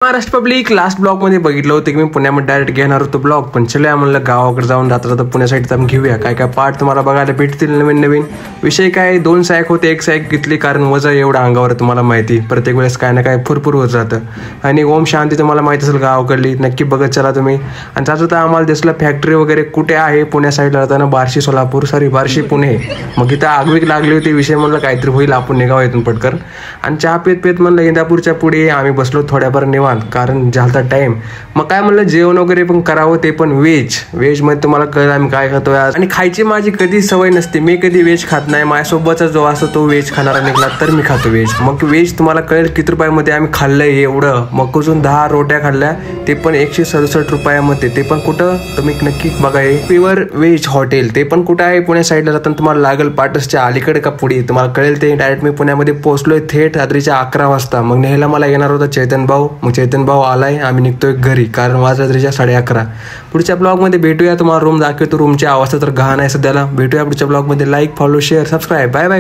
Maharashtra public last blog मध्ये बघितलं होतं की मी पुण्यामध्ये डायरेक्ट घेणार होतो ब्लॉग, पण चला म्हणलं गावाकडे जाऊन रात्र पुण्या साईड आपण घेऊया काय काय पार्ट तुम्हाला बघायला भेटतील नवीन नवीन. विषय काय, 2 सॅक होते, 1 सॅक घेतली कारण वजन एवढं अंगावर तुम्हाला माहिती, प्रत्येक वेळेस काय ना काय फुरफुर होत जातं. आणि ओम शांती तुम्हाला माहिती असेल गावाकडली, नक्की बघत चला तुम्ही. आणि त्याचं तर आम्हाला दिसलं फॅक्टरी वगैरे कुठे आहे पुण्या साईडला जाताना, बार्शी सोलापूर बार्शी पुणे. मग इथं आगवीक लागली होती, विषय म्हणलं काहीतरी होईल, आपण निघावं इथून पटकन. आणि चहा पेत म्हणलं इंदापूरच्या पुढे आम्ही बसलो थोड्याफार निवांत, कारण झालता टाइम. मग काय म्हणलं जेवण वगैरे पण करावं, ते पण व्हेज मध्ये तुम्हाला कळलं आम्ही काय खातोय आज. आणि खायची माझी कधी सवय नसते, मी कधी व्हेज खात नाही. माझ्यासोबतचा जो असतो तो व्हेज खाणारा निघला तर मी खातो व्हेज. मग व्हेज तुम्हाला कळेल किती रुपयामध्ये आम्ही खाल्लंय एवढं. मग कुठून 10 रोट्या खाल्ल्या, ते पण 167 रुपयामध्ये. ते पण कुठं तुम्ही नक्की बघा, प्युअर व्हेज हॉटेल. ते पण कुठं आहे पुण्या साईडला जाताना तुम्हाला लागेल, पाटसच्या अलीकडे का पुढे तुम्हाला कळेल ते. डायरेक्ट मी पुण्यामध्ये पोहोचलोय थेट रात्रीच्या 11 वाजता. मग न्यायला मला येणार होता चैतन भाऊ. मग चैतन भाऊ आलाय, आम्ही निघतोय घरी, कारण वाजता रात्रीच्या 11:30. पुढच्या ब्लॉगमध्ये भेटूया, तुम्हाला रूम दाखवतो. रूमची अवस्था तर घाण आहे सध्याला. भेटूया पुढच्या ब्लॉगमध्ये. Like, follow, share, subscribe. Bye bye.